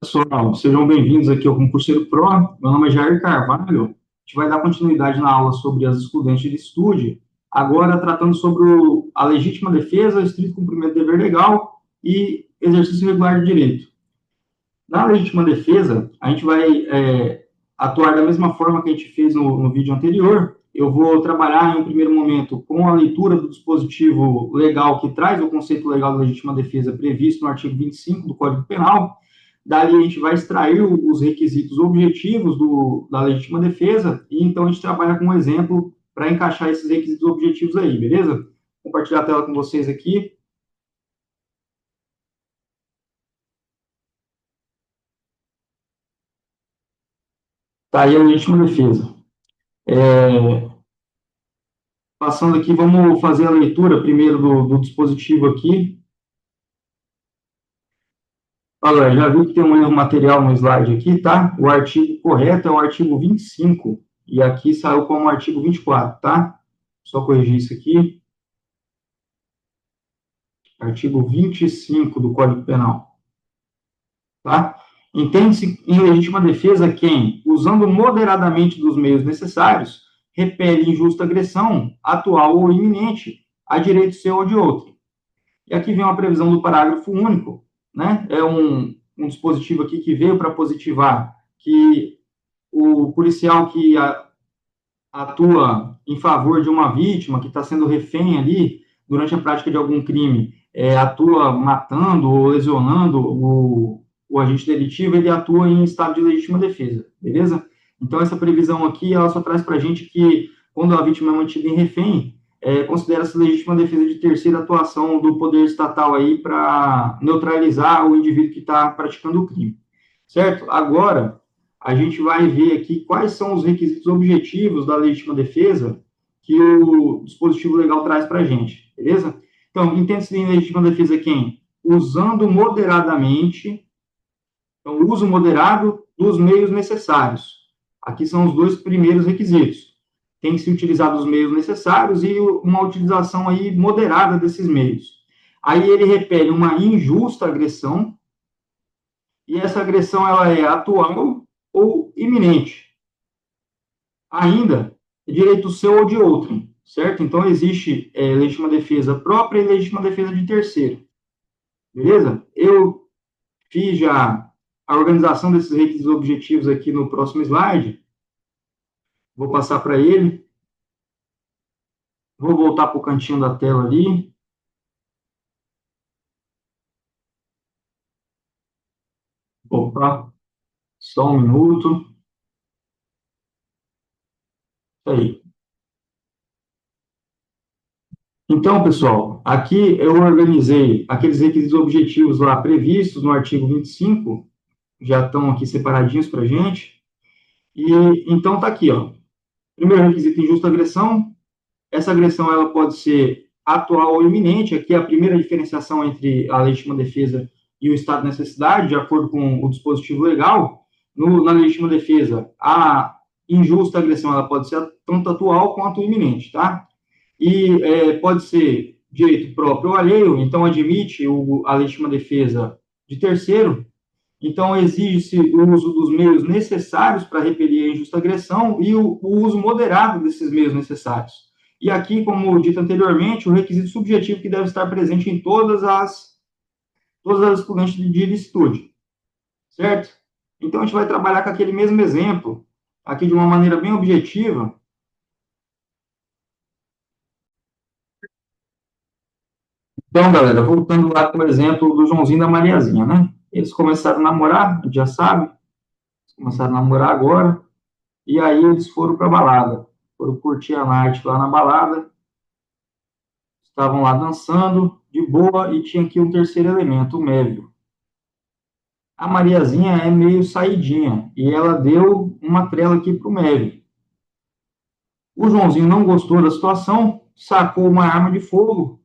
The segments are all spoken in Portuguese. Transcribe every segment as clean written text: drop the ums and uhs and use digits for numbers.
Pessoal, sejam bem-vindos aqui ao Concurseiro Pro. Meu nome é Jair Carvalho. A gente vai dar continuidade na aula sobre as excludentes de licitude, agora tratando sobre a legítima defesa, estrito cumprimento do dever legal e exercício regular de direito. Na legítima defesa, a gente vai atuar da mesma forma que a gente fez no vídeo anterior. Eu vou trabalhar em um primeiro momento com a leitura do dispositivo legal que traz o conceito legal da legítima defesa previsto no artigo 25 do Código Penal. Dali a gente vai extrair os requisitos objetivos da legítima defesa e então a gente trabalha com um exemplo para encaixar esses requisitos objetivos aí, beleza? Vou compartilhar a tela com vocês aqui. Tá aí a legítima defesa. Passando aqui, vamos fazer a leitura primeiro do dispositivo aqui. Olha, já viu que tem um erro material no slide aqui, tá? O artigo correto é o artigo 25, e aqui saiu como artigo 24, tá? Só corrigir isso aqui. Artigo 25 do Código Penal, tá? Entende-se em legítima defesa quem, usando moderadamente dos meios necessários, repele injusta agressão, atual ou iminente, a direito seu ou de outro. E aqui vem uma previsão do parágrafo único, né? É um dispositivo aqui que veio para positivar que o policial que atua em favor de uma vítima que está sendo refém ali durante a prática de algum crime, atua matando ou lesionando o agente delitivo, ele atua em estado de legítima defesa, beleza? Então, essa previsão aqui, ela só traz para a gente que, quando a vítima é mantida em refém, considera-se legítima defesa de terceira atuação do poder estatal aí para neutralizar o indivíduo que está praticando o crime, certo? Agora, a gente vai ver aqui quais são os requisitos objetivos da legítima defesa que o dispositivo legal traz para a gente, beleza? Então, entende-se em legítima defesa quem? Usando moderadamente, então, o uso moderado dos meios necessários. Aqui são os dois primeiros requisitos. Tem que se utilizar os meios necessários e uma utilização aí moderada desses meios. Aí ele repele uma injusta agressão, e essa agressão ela é atual ou iminente. Ainda, é direito seu ou de outrem, certo? Então, existe legítima defesa própria e legítima defesa de terceiro, beleza? Eu fiz já a organização desses requisitos objetivos aqui no próximo slide, vou passar para ele, vou voltar para o cantinho da tela ali, opa, só um minuto, isso aí. Então, pessoal, aqui eu organizei aqueles requisitos objetivos lá previstos no artigo 25, já estão aqui separadinhos para a gente. E então está aqui, ó. Primeiro requisito, injusta agressão. Essa agressão ela pode ser atual ou iminente. Aqui é a primeira diferenciação entre a legítima defesa e o estado de necessidade, de acordo com o dispositivo legal. Na legítima defesa, a injusta agressão ela pode ser tanto atual quanto iminente, tá? E pode ser direito próprio ou alheio, então admite a legítima defesa de terceiro. Então, exige-se o uso dos meios necessários para repelir a injusta agressão e o uso moderado desses meios necessários. E aqui, como dito anteriormente, o requisito subjetivo que deve estar presente em todas as excludentes de licitude, certo? Então, a gente vai trabalhar com aquele mesmo exemplo, aqui de uma maneira bem objetiva. Então, galera, voltando lá com o exemplo do Joãozinho e da Mariazinha, né? Eles começaram a namorar, a gente já sabe, começaram a namorar agora, e aí eles foram para a balada, foram curtir a night lá na balada, estavam lá dançando de boa e tinha aqui um terceiro elemento, o Mévio. A Mariazinha é meio saidinha e ela deu uma trela aqui para o Mévio. O Joãozinho não gostou da situação, sacou uma arma de fogo,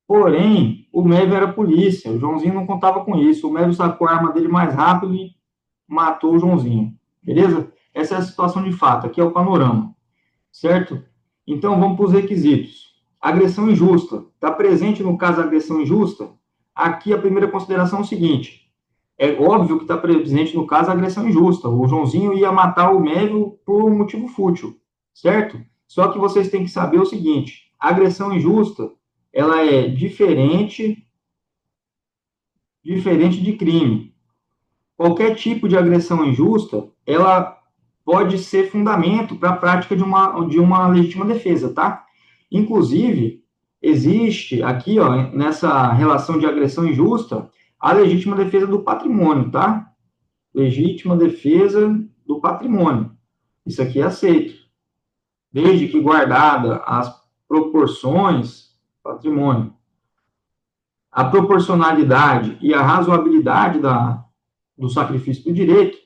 porém o Mévio era polícia, o Joãozinho não contava com isso, o Mévio sacou a arma dele mais rápido e matou o Joãozinho, beleza? Essa é a situação de fato, aqui é o panorama, certo? Então, vamos para os requisitos. Agressão injusta. Está presente no caso da agressão injusta? Aqui a primeira consideração é o seguinte: é óbvio que está presente, no caso, a agressão injusta. O Joãozinho ia matar o Mévio por um motivo fútil, certo? Só que vocês têm que saber o seguinte, a agressão injusta, ela é diferente de crime. Qualquer tipo de agressão injusta, ela pode ser fundamento para a prática de uma legítima defesa, tá? Inclusive, existe aqui, ó, nessa relação de agressão injusta, a legítima defesa do patrimônio, tá? Legítima defesa do patrimônio. Isso aqui é aceito, desde que guardada as proporções patrimônio, a proporcionalidade e a razoabilidade do sacrifício do direito.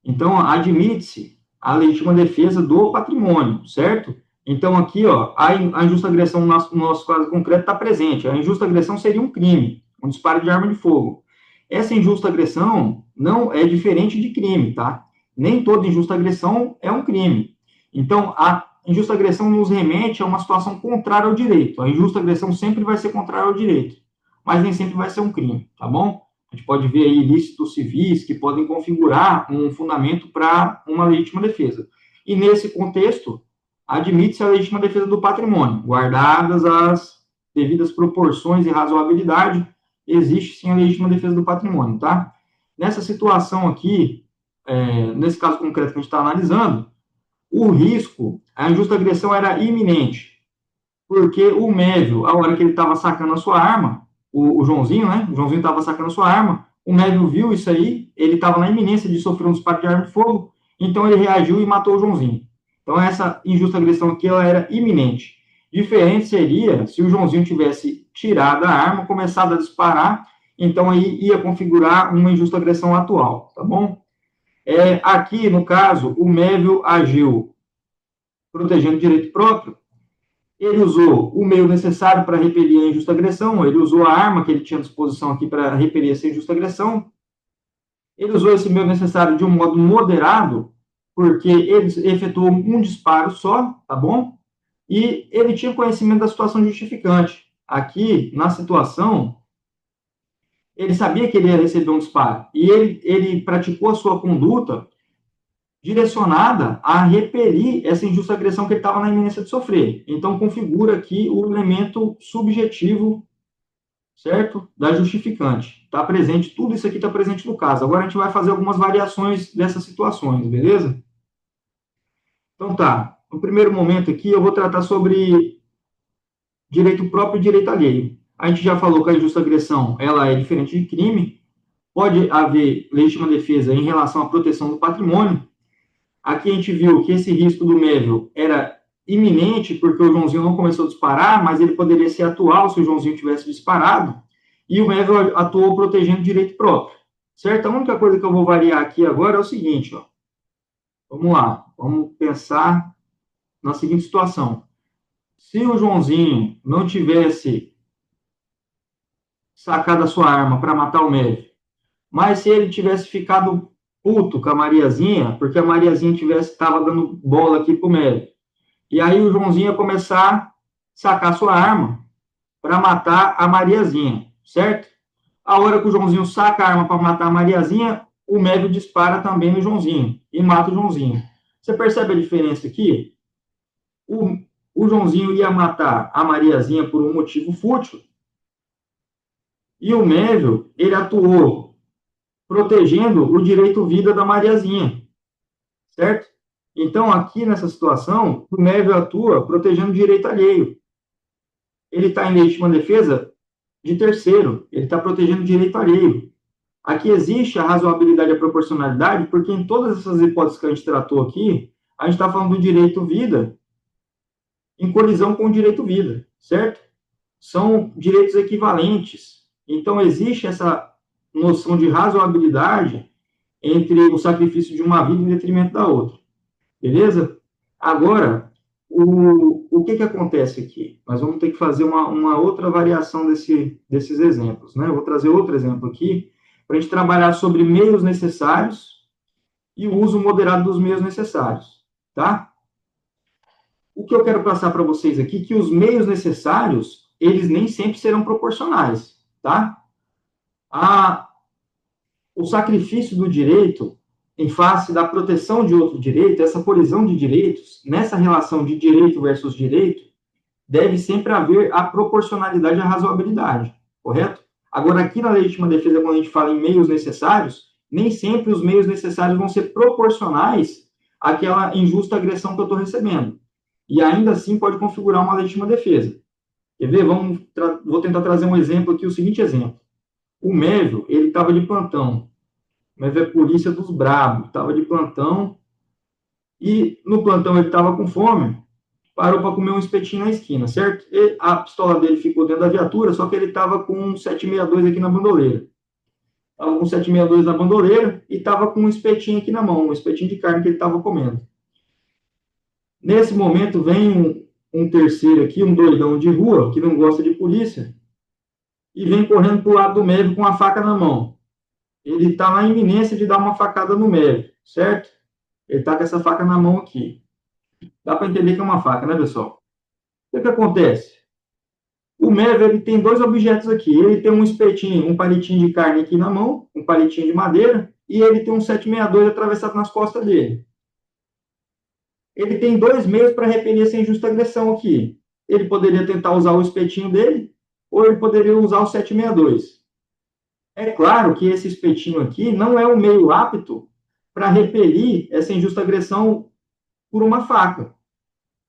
Então, admite-se a legítima defesa do patrimônio, certo? Então, aqui, ó, a injusta agressão, no nosso caso concreto, está presente. A injusta agressão seria um crime, um disparo de arma de fogo. Essa injusta agressão não é diferente de crime, tá? Nem toda injusta agressão é um crime. Então, a injusta agressão nos remete a uma situação contrária ao direito. A injusta agressão sempre vai ser contrária ao direito, mas nem sempre vai ser um crime, tá bom? A gente pode ver aí ilícitos civis que podem configurar um fundamento para uma legítima defesa. E nesse contexto, admite-se a legítima defesa do patrimônio, guardadas as devidas proporções e razoabilidade, existe sim a legítima defesa do patrimônio, tá? Nessa situação aqui, nesse caso concreto que a gente está analisando, o risco, a injusta agressão era iminente, porque o Mévio, a hora que ele estava sacando a sua arma, o Joãozinho, né? O Joãozinho estava sacando a sua arma, o Mévio viu isso aí, ele estava na iminência de sofrer um disparo de arma de fogo, então ele reagiu e matou o Joãozinho. Então essa injusta agressão aqui, ela era iminente. Diferente seria se o Joãozinho tivesse tirado a arma, começado a disparar, então aí ia configurar uma injusta agressão atual, tá bom? Aqui, no caso, o Mévio agiu protegendo o direito próprio, ele usou o meio necessário para repelir a injusta agressão, ele usou a arma que ele tinha à disposição aqui para repelir essa injusta agressão, ele usou esse meio necessário de um modo moderado, porque ele efetuou um disparo só, tá bom? E ele tinha conhecimento da situação justificante. Aqui, na situação, ele sabia que ele ia receber um disparo, e ele praticou a sua conduta direcionada a repelir essa injusta agressão que ele estava na iminência de sofrer. Então, configura aqui o elemento subjetivo, certo? Da justificante. Está presente, tudo isso aqui está presente no caso. Agora a gente vai fazer algumas variações dessas situações, beleza? Então tá, no primeiro momento aqui eu vou tratar sobre direito próprio e direito alheio. A gente já falou que a injusta agressão, ela é diferente de crime, pode haver legítima defesa em relação à proteção do patrimônio. Aqui a gente viu que esse risco do Mévio era iminente, porque o Joãozinho não começou a disparar, mas ele poderia ser atual se o Joãozinho tivesse disparado, e o Mévio atuou protegendo o direito próprio, certo? A única coisa que eu vou variar aqui agora é o seguinte, ó. Vamos lá, vamos pensar na seguinte situação. Se o Joãozinho não tivesse sacado a sua arma para matar o Mévio, mas se ele tivesse ficado puto com a Mariazinha, porque a Mariazinha estava dando bola aqui pro Mévio, e aí o Joãozinho ia começar a sacar sua arma para matar a Mariazinha, certo? A hora que o Joãozinho saca a arma para matar a Mariazinha, o Mévio dispara também no Joãozinho e mata o Joãozinho. Você percebe a diferença aqui? O Joãozinho ia matar a Mariazinha por um motivo fútil, e o Mévio, ele atuou protegendo o direito vida da Mariazinha, certo? Então, aqui nessa situação, o Mévio atua protegendo o direito alheio. Ele está em legítima defesa de terceiro, ele está protegendo o direito alheio. Aqui existe a razoabilidade e a proporcionalidade, porque em todas essas hipóteses que a gente tratou aqui, a gente está falando do direito vida em colisão com o direito vida, certo? São direitos equivalentes. Então, existe essa noção de razoabilidade entre o sacrifício de uma vida em detrimento da outra. Beleza? Agora, o que acontece aqui? Nós vamos ter que fazer uma outra variação desses exemplos, né? Eu vou trazer outro exemplo aqui, para a gente trabalhar sobre meios necessários e o uso moderado dos meios necessários, tá? O que eu quero passar para vocês aqui é que os meios necessários, eles nem sempre serão proporcionais, tá? o sacrifício do direito em face da proteção de outro direito, essa colisão de direitos, nessa relação de direito versus direito, deve sempre haver a proporcionalidade e a razoabilidade, correto? Agora, aqui na legítima defesa, quando a gente fala em meios necessários, nem sempre os meios necessários vão ser proporcionais àquela injusta agressão que eu estou recebendo. E ainda assim pode configurar uma legítima defesa. Quer ver? Vou tentar trazer um exemplo aqui, o seguinte exemplo. O Mévio, ele estava de plantão. O Mévio é polícia dos brabos, estava de plantão, e no plantão ele estava com fome, parou para comer um espetinho na esquina, certo? E a pistola dele ficou dentro da viatura, só que ele estava com um 762 aqui na bandoleira. Estava com 762 na bandoleira e estava com um espetinho aqui na mão, um espetinho de carne que ele estava comendo. Nesse momento vem um terceiro aqui, um doidão de rua, que não gosta de polícia, e vem correndo para o lado do médico com a faca na mão. Ele está na iminência de dar uma facada no médico, certo? Ele está com essa faca na mão aqui. Dá para entender que é uma faca, né, pessoal? O que acontece? O Mévio, ele tem dois objetos aqui. Ele tem um espetinho, um palitinho de carne aqui na mão, um palitinho de madeira, e ele tem um 762 atravessado nas costas dele. Ele tem dois meios para repelir essa injusta agressão aqui. Ele poderia tentar usar o espetinho dele, ou ele poderia usar o 762. É claro que esse espetinho aqui não é o meio apto para repelir essa injusta agressão por uma faca.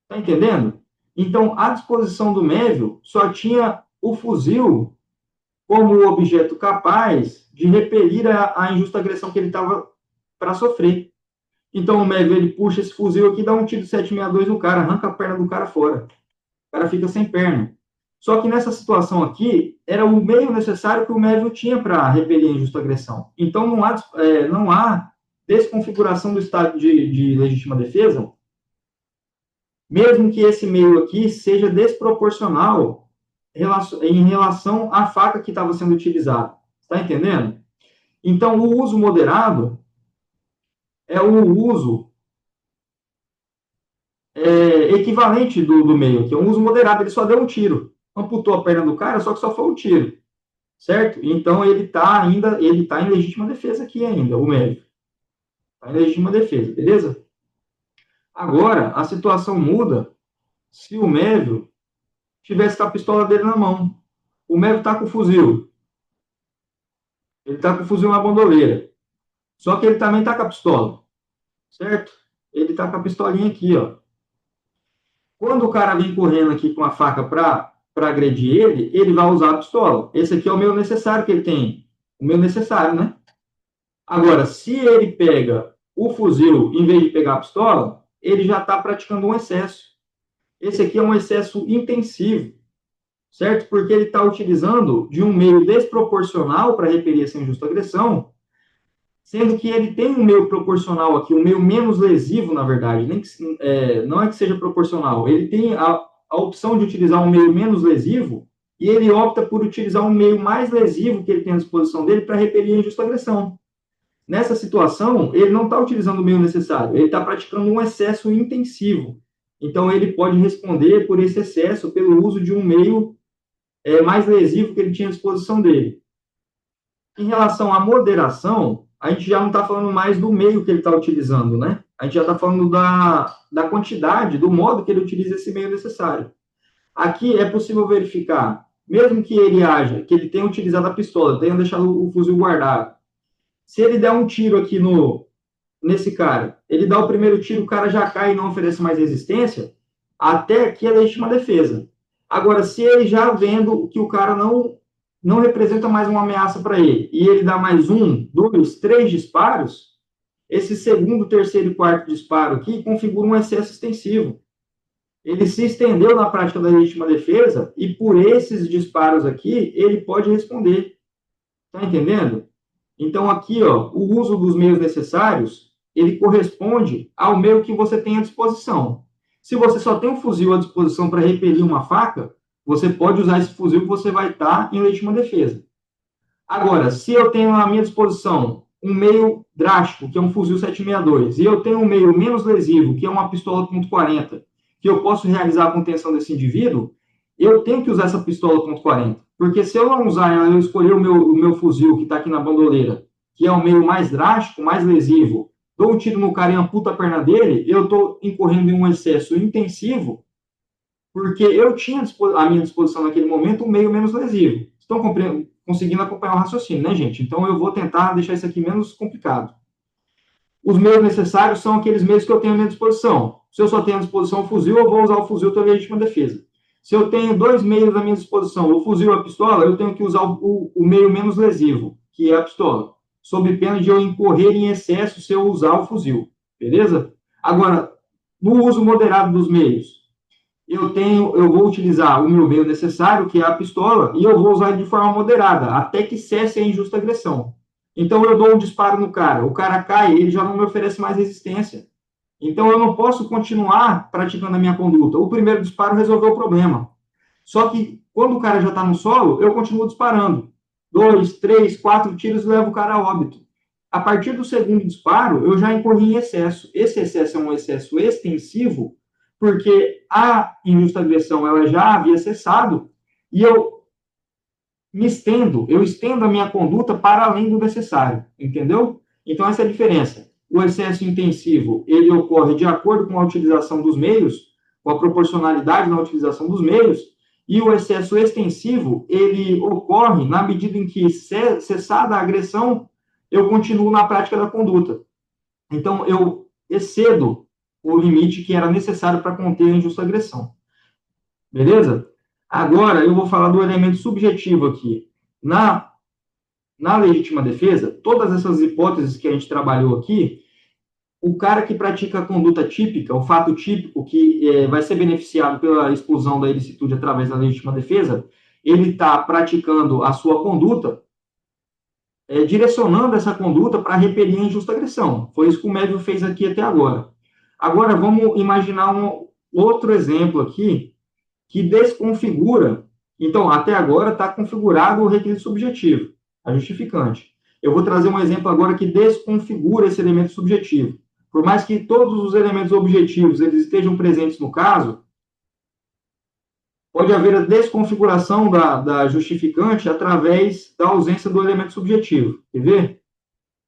Tá entendendo? Então, à disposição do Mévio, só tinha o fuzil como objeto capaz de repelir a injusta agressão que ele estava para sofrer. Então, o Mévio, ele puxa esse fuzil aqui, dá um tiro de 762 no cara, arranca a perna do cara fora. O cara fica sem perna. Só que nessa situação aqui, era o meio necessário que o Mévio tinha para repelir a injusta agressão. Então, não há desconfiguração do estado de legítima defesa, mesmo que esse meio aqui seja desproporcional em relação à faca que estava sendo utilizada. Está entendendo? Então, o uso moderado é o uso equivalente do meio, que é um uso moderado. Ele só deu um tiro. Amputou a perna do cara, só que só foi um tiro. Certo? Então, ele está em legítima defesa aqui ainda, o médico. Está em legítima defesa, beleza? Agora, a situação muda se o Mévio tivesse com a pistola dele na mão. O Mévio está com o fuzil. Ele está com o fuzil na bandoleira. Só que ele também está com a pistola. Certo? Ele está com a pistolinha aqui, ó. Quando o cara vem correndo aqui com a faca para agredir ele, ele vai usar a pistola. Esse aqui é o meio necessário que ele tem. O meio necessário, né? Agora, se ele pega o fuzil em vez de pegar a pistola, ele já está praticando um excesso. Esse aqui é um excesso intensivo, certo? Porque ele está utilizando de um meio desproporcional para repelir essa injusta agressão, sendo que ele tem um meio proporcional aqui, um meio menos lesivo, na verdade, não é que seja proporcional, ele tem a opção de utilizar um meio menos lesivo e ele opta por utilizar um meio mais lesivo que ele tem à disposição dele para repelir a injusta agressão. Nessa situação, ele não está utilizando o meio necessário, ele está praticando um excesso intensivo. Então, ele pode responder por esse excesso pelo uso de um meio mais lesivo que ele tinha à disposição dele. Em relação à moderação, a gente já não está falando mais do meio que ele está utilizando, né? A gente já está falando da quantidade, do modo que ele utiliza esse meio necessário. Aqui é possível verificar, mesmo que ele que ele tenha utilizado a pistola, tenha deixado o fuzil guardado, se ele der um tiro aqui nesse cara, ele dá o primeiro tiro, o cara já cai e não oferece mais resistência, até aqui é legítima defesa. Agora, se ele já vendo que o cara não representa mais uma ameaça para ele, e ele dá mais um, dois, três disparos, esse segundo, terceiro e quarto disparo aqui configura um excesso extensivo. Ele se estendeu na prática da legítima defesa, e por esses disparos aqui, ele pode responder. Tá entendendo? Então, aqui, ó, o uso dos meios necessários, ele corresponde ao meio que você tem à disposição. Se você só tem um fuzil à disposição para repelir uma faca, você pode usar esse fuzil que você vai estar em legítima defesa. Agora, se eu tenho à minha disposição um meio drástico, que é um fuzil 762, e eu tenho um meio menos lesivo, que é uma pistola .40, que eu posso realizar a contenção desse indivíduo, eu tenho que usar essa pistola .40. Porque se eu não usar ela, eu escolher o meu fuzil que está aqui na bandoleira, que é o meio mais drástico, mais lesivo, dou um tiro no cara e amputo a perna dele, eu estou incorrendo em um excesso intensivo, porque eu tinha à minha disposição naquele momento um meio menos lesivo. Estão conseguindo acompanhar o raciocínio, né, gente? Então eu vou tentar deixar isso aqui menos complicado. Os meios necessários são aqueles meios que eu tenho à minha disposição. Se eu só tenho à disposição o fuzil, eu vou usar o fuzil pela legítima defesa. Se eu tenho dois meios à minha disposição, o fuzil e a pistola, eu tenho que usar o meio menos lesivo, que é a pistola, sob pena de eu incorrer em excesso se eu usar o fuzil. Beleza? Agora, no uso moderado dos meios, eu vou utilizar o meu meio necessário, que é a pistola, e eu vou usar ele de forma moderada, até que cesse a injusta agressão. Então eu dou um disparo no cara, o cara cai, ele já não me oferece mais resistência. Então eu não posso continuar praticando a minha conduta. O primeiro disparo resolveu o problema. Só que quando o cara já está no solo, eu continuo disparando. 2, 3, 4 tiros e levo o cara a óbito. A partir do segundo disparo, eu já incorri em excesso. Esse excesso é um excesso extensivo, porque a injusta agressão ela já havia cessado e eu eu estendo a minha conduta para além do necessário, entendeu? Então essa é a diferença. O excesso intensivo, ele ocorre de acordo com a utilização dos meios, com a proporcionalidade na utilização dos meios, e o excesso extensivo, ele ocorre na medida em que, cessada a agressão, eu continuo na prática da conduta. Então, eu excedo o limite que era necessário para conter a injusta agressão. Beleza? Agora, eu vou falar do elemento subjetivo aqui. Na legítima defesa, todas essas hipóteses que a gente trabalhou aqui, o cara que pratica a conduta típica, o fato típico, que vai ser beneficiado pela exclusão da ilicitude através da legítima defesa, ele está praticando a sua conduta, direcionando essa conduta para repelir a injusta agressão. Foi isso que o médico fez aqui até agora. Agora, vamos imaginar um outro exemplo aqui, que desconfigura. Então, até agora está configurado o requisito subjetivo, a justificante. Eu vou trazer um exemplo agora que desconfigura esse elemento subjetivo. Por mais que todos os elementos objetivos eles estejam presentes no caso, pode haver a desconfiguração da justificante através da ausência do elemento subjetivo. Quer ver?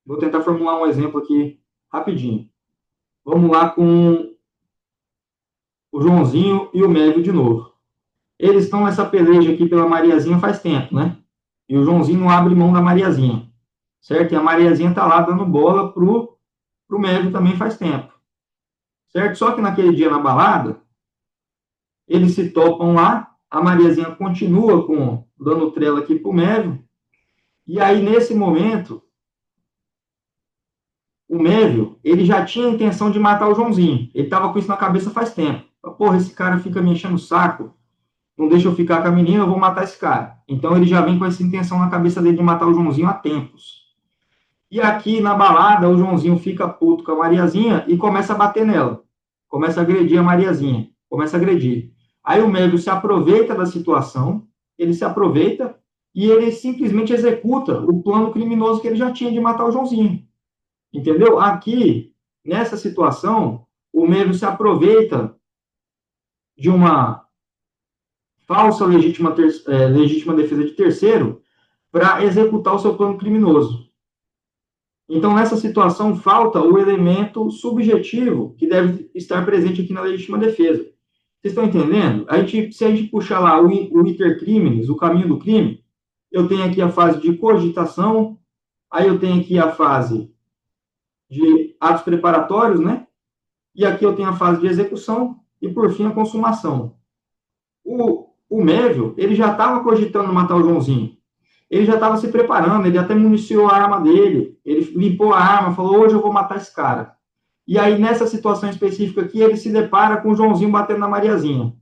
Vou tentar formular um exemplo aqui rapidinho. Vamos lá com o Joãozinho e o Médio de novo. Eles estão nessa peleja aqui pela Mariazinha faz tempo, né? E o Joãozinho não abre mão da Mariazinha, certo? E a Mariazinha tá lá dando bola pro Médio também faz tempo, certo? Só que naquele dia na balada, eles se topam lá, a Mariazinha continua dando trela aqui pro Médio, e aí nesse momento, o Médio, ele já tinha a intenção de matar o Joãozinho, ele tava com isso na cabeça faz tempo. Porra, esse cara fica me enchendo o saco, não deixa eu ficar com a menina, eu vou matar esse cara. Então ele já vem com essa intenção na cabeça dele de matar o Joãozinho há tempos. E aqui na balada, o Joãozinho fica puto com a Mariazinha e começa a bater nela. Começa a agredir a Mariazinha. Começa a agredir. Aí o Médio se aproveita da situação, ele se aproveita e ele simplesmente executa o plano criminoso que ele já tinha de matar o Joãozinho. Entendeu? Aqui, nessa situação, o Médio se aproveita de uma falsa legítima defesa de terceiro para executar o seu plano criminoso. Então, nessa situação, falta o elemento subjetivo que deve estar presente aqui na legítima defesa. Vocês estão entendendo? Se a gente puxar lá o iter criminis, o caminho do crime, eu tenho aqui a fase de cogitação, aí eu tenho aqui a fase de atos preparatórios, né? E aqui eu tenho a fase de execução e, por fim, a consumação. O Mévio, ele já estava cogitando matar o Joãozinho. Ele já estava se preparando, ele até municiou a arma dele, ele limpou a arma, falou, hoje eu vou matar esse cara. E aí, nessa situação específica aqui, ele se depara com o Joãozinho batendo na Mariazinha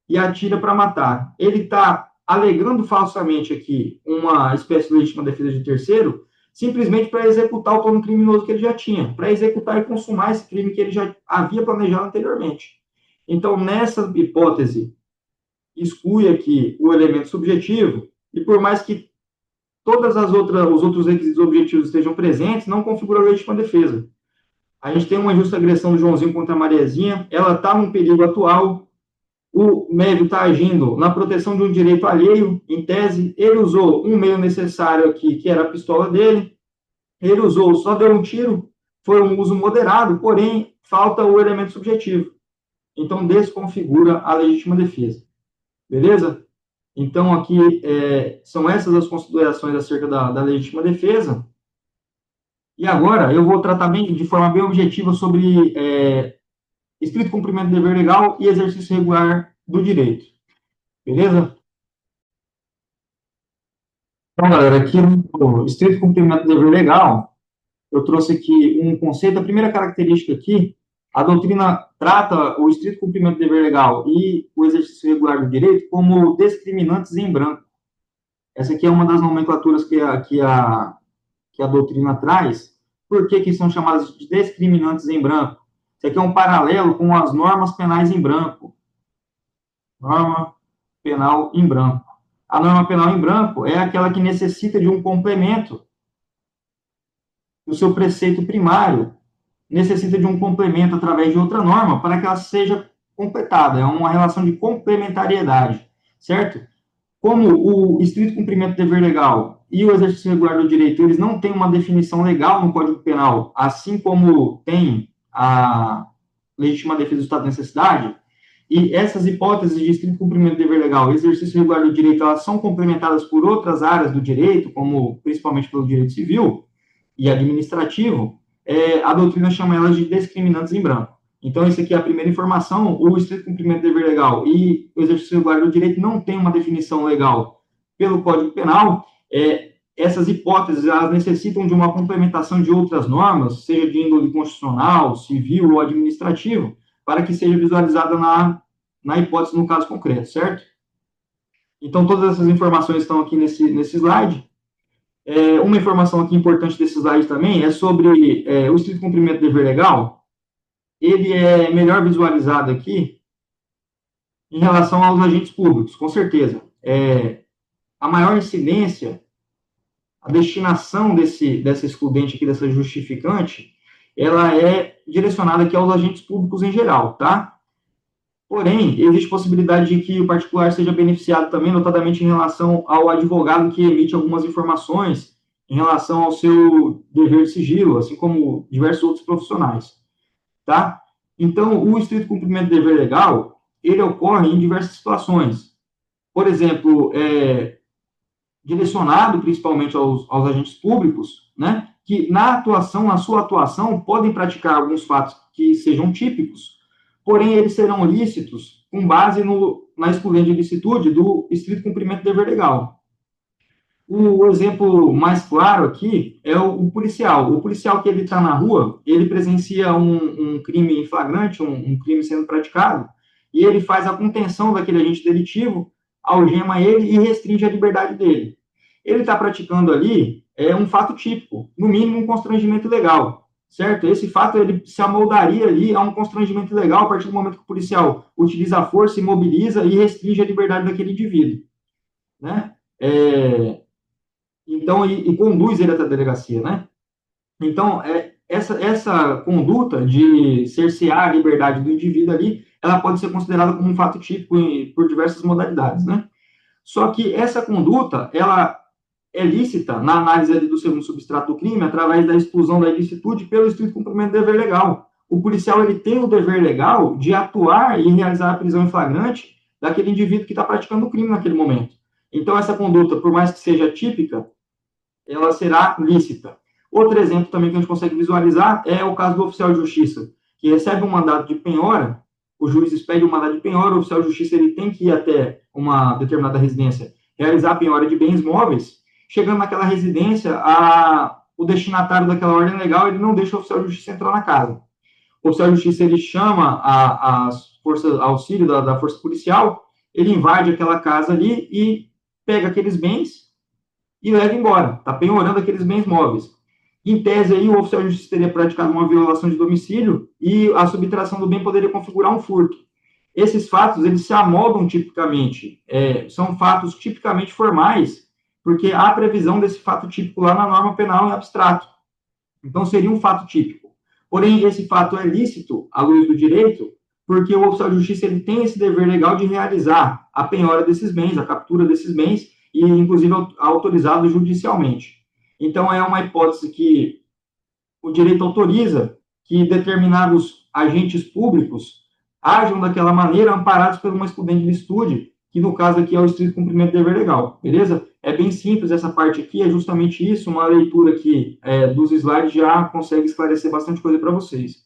e atira para matar. Ele está alegando falsamente aqui uma espécie de legítima defesa de terceiro, simplesmente para executar o plano criminoso que ele já tinha, para executar e consumar esse crime que ele já havia planejado anteriormente. Então, nessa hipótese, exclui aqui o elemento subjetivo, e por mais que os outros requisitos objetivos estejam presentes, não configura a legítima defesa. A gente tem uma injusta agressão do Joãozinho contra a Mariazinha, ela está num perigo atual, o Médio está agindo na proteção de um direito alheio, em tese, ele usou um meio necessário aqui, que era a pistola dele, Ele usou, só deu um tiro, foi um uso moderado, porém, falta o elemento subjetivo. Então, desconfigura a legítima defesa. Beleza? Então, aqui são essas as considerações acerca da legítima defesa. E agora eu vou tratar de forma bem objetiva sobre estrito cumprimento do dever legal e exercício regular do direito. Beleza? Então, galera, aqui no estrito cumprimento do dever legal, eu trouxe aqui um conceito. A primeira característica aqui, a doutrina trata o estrito cumprimento do dever legal e o exercício regular do direito como discriminantes em branco. Essa aqui é uma das nomenclaturas que a doutrina traz. Por que são chamadas de discriminantes em branco? Isso aqui é um paralelo com as normas penais em branco. Norma penal em branco. A norma penal em branco é aquela que necessita de um complemento. O seu preceito primário necessita de um complemento através de outra norma para que ela seja completada. É uma relação de complementariedade, certo? Como o estrito cumprimento do dever legal e o exercício regular do direito, eles não têm uma definição legal no Código Penal, assim como tem a legítima defesa do estado de necessidade, e essas hipóteses de estrito cumprimento do dever legal e exercício regular do direito, elas são complementadas por outras áreas do direito, como principalmente pelo direito civil e administrativo, a doutrina chama elas de discriminantes em branco. Então, isso aqui é a primeira informação. O estrito cumprimento do dever legal e o exercício regular do direito não tem uma definição legal pelo Código Penal. Essas hipóteses, elas necessitam de uma complementação de outras normas, seja de índole constitucional, civil ou administrativo, para que seja visualizada na hipótese no caso concreto, certo? Então, todas essas informações estão aqui nesse slide. Uma informação aqui importante desse slide também é sobre o estrito cumprimento do dever legal. Ele é melhor visualizado aqui em relação aos agentes públicos, com certeza. A maior incidência, a destinação dessa excludente aqui, dessa justificante, ela é direcionada aqui aos agentes públicos em geral, tá? Porém, existe possibilidade de que o particular seja beneficiado também, notadamente em relação ao advogado que emite algumas informações em relação ao seu dever de sigilo, assim como diversos outros profissionais, tá? Então, o estrito cumprimento do dever legal, ele ocorre em diversas situações. Por exemplo, direcionado principalmente aos agentes públicos, né, que na sua atuação, podem praticar alguns fatos que sejam típicos, porém eles serão lícitos com base na excludente de licitude do estrito cumprimento do dever legal. O exemplo mais claro aqui é o policial. O policial que ele está na rua, ele presencia um crime em flagrante, um crime sendo praticado, e ele faz a contenção daquele agente delitivo, algema ele e restringe a liberdade dele. Ele está praticando ali um fato típico, no mínimo um constrangimento legal, certo? Esse fato ele se amoldaria ali a um constrangimento legal a partir do momento que o policial utiliza a força, imobiliza e restringe a liberdade daquele indivíduo, né? Então, e conduz ele até a delegacia, né? Então, essa conduta de cercear a liberdade do indivíduo ali, ela pode ser considerada como um fato típico por diversas modalidades, né? Só que essa conduta, ela é lícita na análise ali do segundo substrato do crime, através da exclusão da ilicitude pelo estrito cumprimento do dever legal. O policial, ele tem o dever legal de atuar e realizar a prisão em flagrante daquele indivíduo que está praticando o crime naquele momento. Então, essa conduta, por mais que seja típica, ela será lícita. Outro exemplo também que a gente consegue visualizar é o caso do oficial de justiça, que recebe um mandado de penhora, o juiz expede um mandado de penhora, o oficial de justiça ele tem que ir até uma determinada residência realizar a penhora de bens móveis. Chegando naquela residência, o destinatário daquela ordem legal ele não deixa o oficial de justiça entrar na casa. O oficial de justiça ele chama as forças auxílio da força policial, ele invade aquela casa ali e pega aqueles bens e leva embora, está penhorando aqueles bens móveis. Em tese, aí, o oficial de justiça teria praticado uma violação de domicílio e a subtração do bem poderia configurar um furto. Esses fatos, eles se amoldam tipicamente, são fatos tipicamente formais, porque há previsão desse fato típico lá na norma penal em abstrato. Então, seria um fato típico. Porém, esse fato é lícito, à luz do direito, porque o oficial de justiça ele tem esse dever legal de realizar a penhora desses bens, a captura desses bens, e inclusive autorizado judicialmente. Então, é uma hipótese que o direito autoriza que determinados agentes públicos ajam daquela maneira, amparados por uma excludente de licitude, que no caso aqui é o estrito cumprimento do dever legal, beleza? É bem simples essa parte aqui, é justamente isso, uma leitura aqui dos slides já consegue esclarecer bastante coisa para vocês.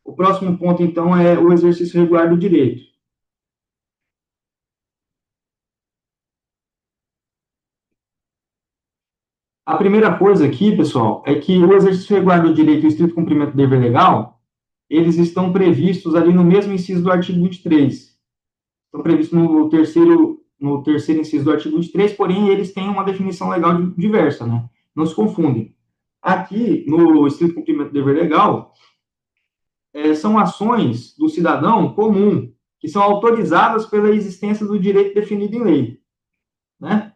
O próximo ponto, então, é o exercício regular do direito. A primeira coisa aqui, pessoal, é que o exercício regular do direito e o estrito cumprimento do dever legal, eles estão previstos ali no mesmo inciso do artigo 23. Estão previstos no terceiro inciso do artigo 23, porém, eles têm uma definição legal diversa, né? Não se confundem. Aqui, no estrito cumprimento do dever legal, são ações do cidadão comum, que são autorizadas pela existência do direito definido em lei, né?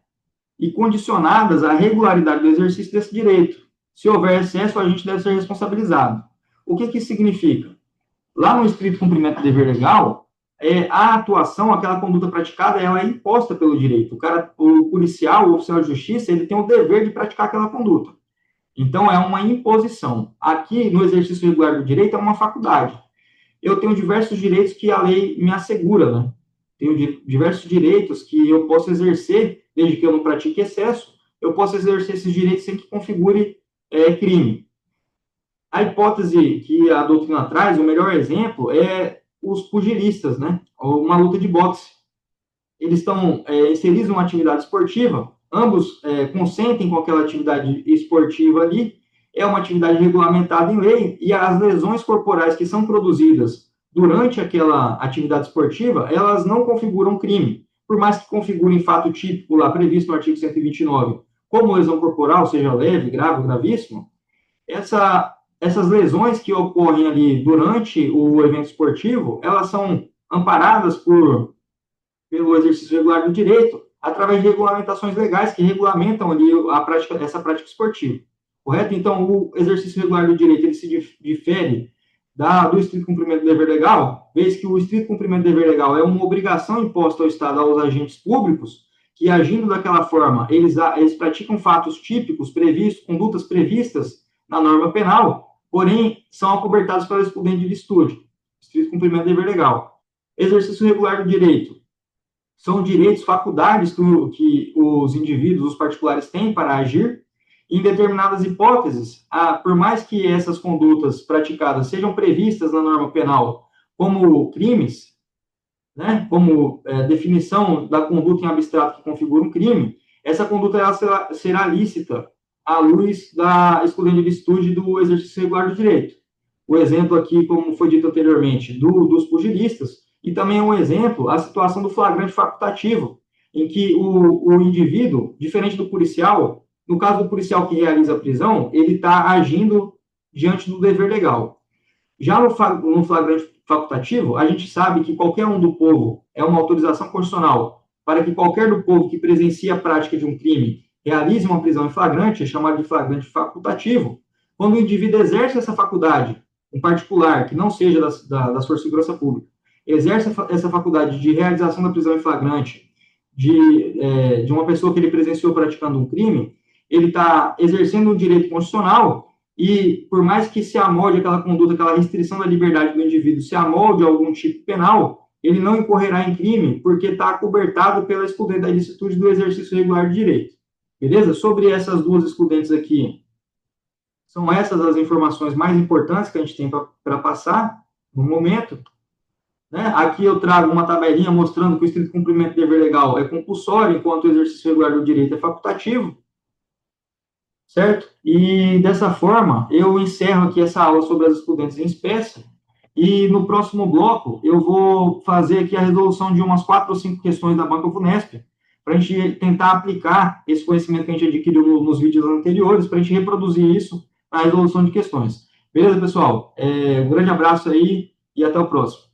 E condicionadas à regularidade do exercício desse direito. Se houver excesso, a gente deve ser responsabilizado. O que isso significa? Lá no estrito cumprimento do dever legal, a atuação, aquela conduta praticada, ela é imposta pelo direito. O policial, o oficial de justiça, ele tem o dever de praticar aquela conduta. Então, é uma imposição. Aqui, no exercício regular do direito, é uma faculdade. Eu tenho diversos direitos que a lei me assegura, né? Tenho diversos direitos que eu posso exercer, desde que eu não pratique excesso, eu posso exercer esses direitos sem que configure crime. A hipótese que a doutrina traz, o melhor exemplo, é os pugilistas, né? Ou uma luta de boxe. Eles estão inseridos em uma atividade esportiva, ambos consentem com aquela atividade esportiva ali, é uma atividade regulamentada em lei, e as lesões corporais que são produzidas durante aquela atividade esportiva, elas não configuram crime. Por mais que configurem fato típico lá previsto no artigo 129, como lesão corporal, seja leve, grave ou gravíssimo, essas lesões que ocorrem ali durante o evento esportivo, elas são amparadas pelo exercício regular do direito, através de regulamentações legais que regulamentam ali essa prática esportiva. Correto? Então, o exercício regular do direito ele se difere do estrito cumprimento do dever legal, vez que o estrito cumprimento do dever legal é uma obrigação imposta ao Estado aos agentes públicos, que agindo daquela forma, eles praticam fatos típicos previstos, condutas previstas na norma penal, porém são acobertados pela excludente de licitude, estrito cumprimento do dever legal. Exercício regular do direito são direitos, faculdades que os indivíduos, os particulares têm para agir. Em determinadas hipóteses, por mais que essas condutas praticadas sejam previstas na norma penal como crimes, né, como definição da conduta em abstrato que configura um crime, essa conduta ela será lícita à luz da excludente de licitude do exercício regular do direito. O exemplo aqui, como foi dito anteriormente, dos pugilistas, e também é um exemplo a situação do flagrante facultativo, em que o indivíduo, diferente do policial, no caso do policial que realiza a prisão, ele está agindo diante do dever legal. Já no flagrante facultativo, a gente sabe que qualquer um do povo é uma autorização constitucional para que qualquer do povo que presencie a prática de um crime realize uma prisão em flagrante, é chamado de flagrante facultativo. Quando o indivíduo exerce essa faculdade, um particular que não seja da sua segurança pública, exerce essa faculdade de realização da prisão em flagrante de uma pessoa que ele presenciou praticando um crime, ele está exercendo um direito constitucional e, por mais que se amolde aquela conduta, aquela restrição da liberdade do indivíduo, se amolde a algum tipo penal, ele não incorrerá em crime porque está acobertado pela excludente da ilicitude do exercício regular de direito. Beleza? Sobre essas duas excludentes aqui, são essas as informações mais importantes que a gente tem para passar no momento. Né? Aqui eu trago uma tabelinha mostrando que o estrito cumprimento do dever legal é compulsório, enquanto o exercício regular do direito é facultativo. Certo? E dessa forma, eu encerro aqui essa aula sobre as excludentes em espécie, e no próximo bloco eu vou fazer aqui a resolução de umas 4 ou 5 questões da Banca Vunesp, para a gente tentar aplicar esse conhecimento que a gente adquiriu nos vídeos anteriores, para a gente reproduzir isso na resolução de questões. Beleza, pessoal? Um grande abraço aí e até o próximo.